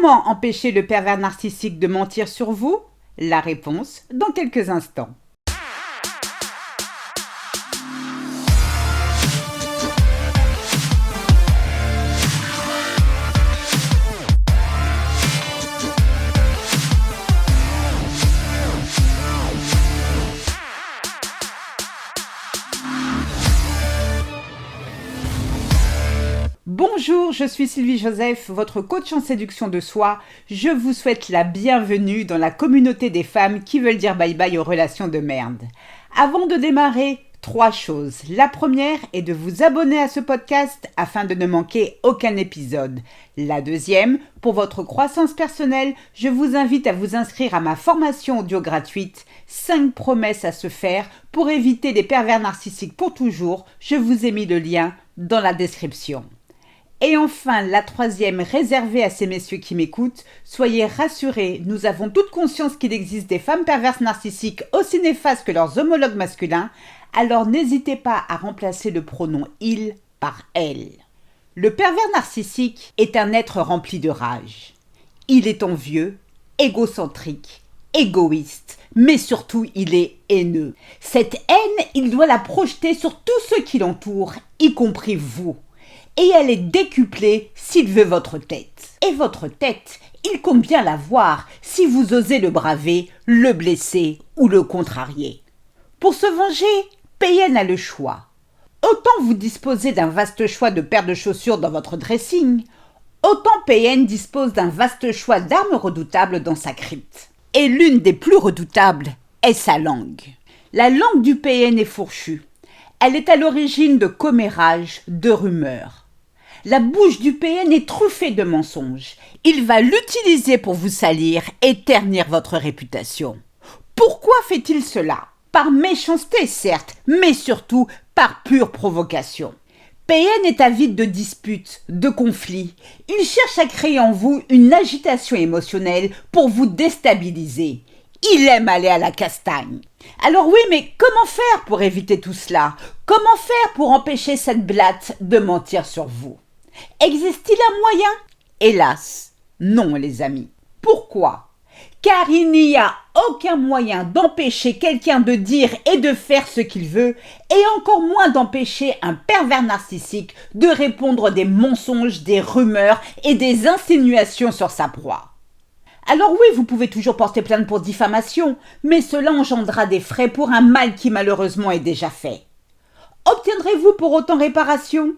Comment empêcher le pervers narcissique de mentir sur vous? La réponse dans quelques instants. Bonjour, je suis Sylvie Joseph, votre coach en séduction de soi. Je vous souhaite la bienvenue dans la communauté des femmes qui veulent dire bye-bye aux relations de merde. Avant de démarrer, 3 choses. La première est de vous abonner à ce podcast afin de ne manquer aucun épisode. La deuxième, pour votre croissance personnelle, je vous invite à vous inscrire à ma formation audio gratuite 5 promesses à se faire pour éviter les pervers narcissiques pour toujours. Je vous ai mis le lien dans la description. Et enfin, la troisième, réservée à ces messieurs qui m'écoutent, soyez rassurés, nous avons toute conscience qu'il existe des femmes perverses narcissiques aussi néfastes que leurs homologues masculins, alors n'hésitez pas à remplacer le pronom « il » par « elle ». Le pervers narcissique est un être rempli de rage. Il est envieux, égocentrique, égoïste, mais surtout il est haineux. Cette haine, il doit la projeter sur tous ceux qui l'entourent, y compris vous. Et elle est décuplée s'il veut votre tête. Et votre tête, il compte bien la voir si vous osez le braver, le blesser ou le contrarier. Pour se venger, PN a le choix. Autant vous disposez d'un vaste choix de paires de chaussures dans votre dressing, autant PN dispose d'un vaste choix d'armes redoutables dans sa crypte. Et l'une des plus redoutables est sa langue. La langue du PN est fourchue. Elle est à l'origine de commérages, de rumeurs. La bouche du PN est truffée de mensonges. Il va l'utiliser pour vous salir et ternir votre réputation. Pourquoi fait-il cela? Par méchanceté, certes, mais surtout par pure provocation. PN est avide de disputes, de conflits. Il cherche à créer en vous une agitation émotionnelle pour vous déstabiliser. Il aime aller à la castagne. Alors oui, mais comment faire pour éviter tout cela? Comment faire pour empêcher cette blatte de mentir sur vous? Existe-t-il un moyen? Hélas, non les amis. Pourquoi? Car il n'y a aucun moyen d'empêcher quelqu'un de dire et de faire ce qu'il veut, et encore moins d'empêcher un pervers narcissique de répondre des mensonges, des rumeurs et des insinuations sur sa proie. Alors oui, vous pouvez toujours porter plainte pour diffamation, mais cela engendrera des frais pour un mal qui malheureusement est déjà fait. Obtiendrez-vous pour autant réparation?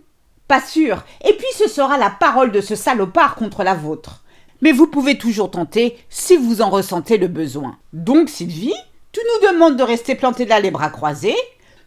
Pas sûr, et puis ce sera la parole de ce salopard contre la vôtre. Mais vous pouvez toujours tenter si vous en ressentez le besoin. Donc Sylvie, tu nous demandes de rester plantés là les bras croisés,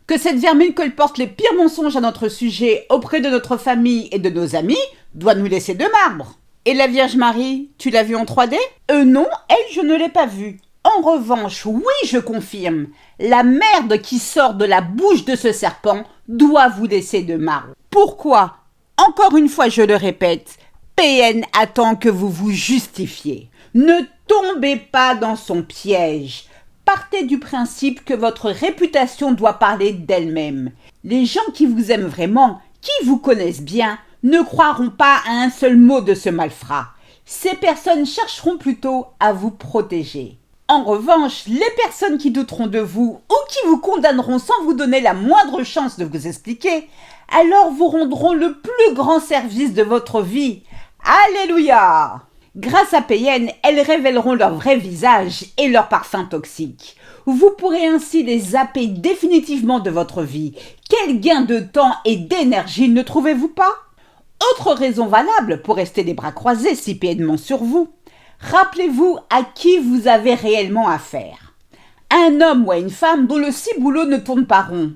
que cette vermine colporte les pires mensonges à notre sujet auprès de notre famille et de nos amis doit nous laisser de marbre. Et la Vierge Marie, tu l'as vue en 3D? Non, elle, je ne l'ai pas vue. En revanche, oui, je confirme, la merde qui sort de la bouche de ce serpent doit vous laisser de marbre. Pourquoi? Encore une fois, je le répète, PN attend que vous vous justifiez. Ne tombez pas dans son piège. Partez du principe que votre réputation doit parler d'elle-même. Les gens qui vous aiment vraiment, qui vous connaissent bien, ne croiront pas à un seul mot de ce malfrat. Ces personnes chercheront plutôt à vous protéger. En revanche, les personnes qui douteront de vous ou qui vous condamneront sans vous donner la moindre chance de vous expliquer, alors vous rendront le plus grand service de votre vie. Alléluia! Grâce à PN, elles révéleront leur vrai visage et leur parfum toxique. Vous pourrez ainsi les zapper définitivement de votre vie. Quel gain de temps et d'énergie ne trouvez-vous pas? Autre raison valable pour rester les bras croisés si PN ment sur vous. Rappelez-vous à qui vous avez réellement affaire. Un homme ou à une femme dont le ciboulot ne tourne pas rond.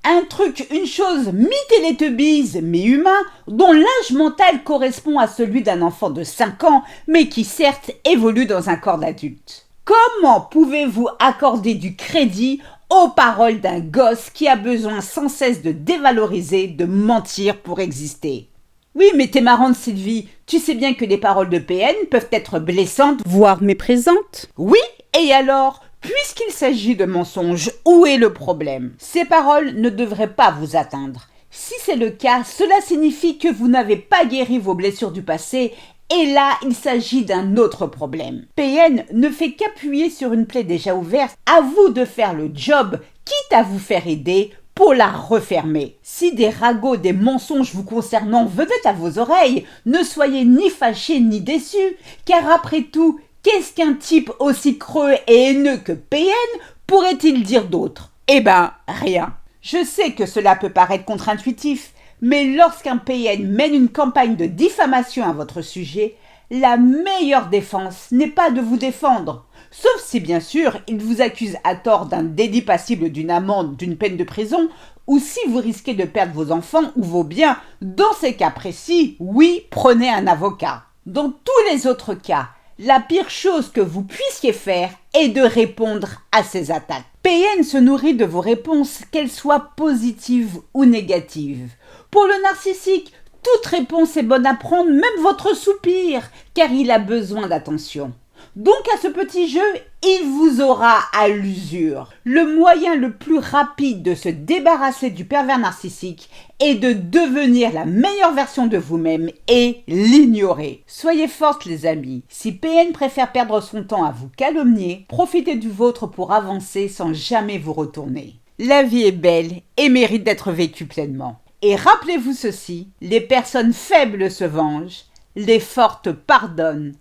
Un truc, une chose mi-télétubbies, mi-humain, dont l'âge mental correspond à celui d'un enfant de 5 ans, mais qui certes évolue dans un corps d'adulte. Comment pouvez-vous accorder du crédit aux paroles d'un gosse qui a besoin sans cesse de dévaloriser, de mentir pour exister? Oui, mais t'es marrante Sylvie, tu sais bien que les paroles de PN peuvent être blessantes, voire méprisantes. Oui, et alors? Puisqu'il s'agit de mensonges, où est le problème? Ces paroles ne devraient pas vous atteindre. Si c'est le cas, cela signifie que vous n'avez pas guéri vos blessures du passé Et là, il s'agit d'un autre problème. PN ne fait qu'appuyer sur une plaie déjà ouverte. À vous de faire le job, quitte à vous faire aider pour la refermer. Si des ragots, des mensonges vous concernant venaient à vos oreilles, ne soyez ni fâchés ni déçus, car après tout, qu'est-ce qu'un type aussi creux et haineux que PN pourrait-il dire d'autre? Eh ben, rien. Je sais que cela peut paraître contre-intuitif, mais lorsqu'un PN mène une campagne de diffamation à votre sujet, la meilleure défense n'est pas de vous défendre. Sauf si, bien sûr, il vous accuse à tort d'un délit passible d'une amende, d'une peine de prison, ou si vous risquez de perdre vos enfants ou vos biens. Dans ces cas précis, oui, prenez un avocat. Dans tous les autres cas, la pire chose que vous puissiez faire est de répondre à ces attaques. PN se nourrit de vos réponses, qu'elles soient positives ou négatives. Pour le narcissique, toute réponse est bonne à prendre, même votre soupir, car il a besoin d'attention. Donc à ce petit jeu, il vous aura à l'usure. Le moyen le plus rapide de se débarrasser du pervers narcissique est de devenir la meilleure version de vous-même et l'ignorer. Soyez fortes les amis. Si PN préfère perdre son temps à vous calomnier, profitez du vôtre pour avancer sans jamais vous retourner. La vie est belle et mérite d'être vécue pleinement. Et rappelez-vous ceci, les personnes faibles se vengent, les fortes pardonnent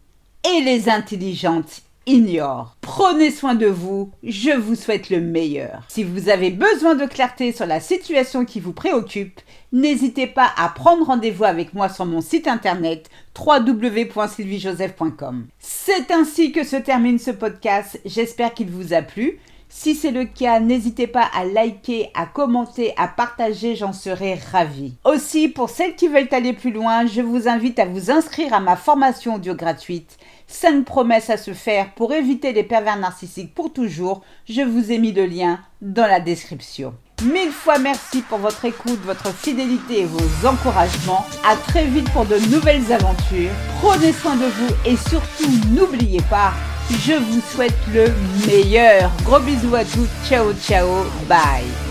et les intelligentes ignorent. Prenez soin de vous, je vous souhaite le meilleur. Si vous avez besoin de clarté sur la situation qui vous préoccupe, n'hésitez pas à prendre rendez-vous avec moi sur mon site internet www.sylviejoseph.com. C'est ainsi que se termine ce podcast, j'espère qu'il vous a plu. Si c'est le cas, n'hésitez pas à liker, à commenter, à partager, j'en serai ravie. Aussi, pour celles qui veulent aller plus loin, je vous invite à vous inscrire à ma formation audio gratuite. 5 promesses à se faire pour éviter les pervers narcissiques pour toujours. Je vous ai mis le lien dans la description. 1000 fois merci pour votre écoute, votre fidélité et vos encouragements. À très vite pour de nouvelles aventures. Prenez soin de vous et surtout n'oubliez pas, je vous souhaite le meilleur. Gros bisous à tous. Ciao, ciao. Bye.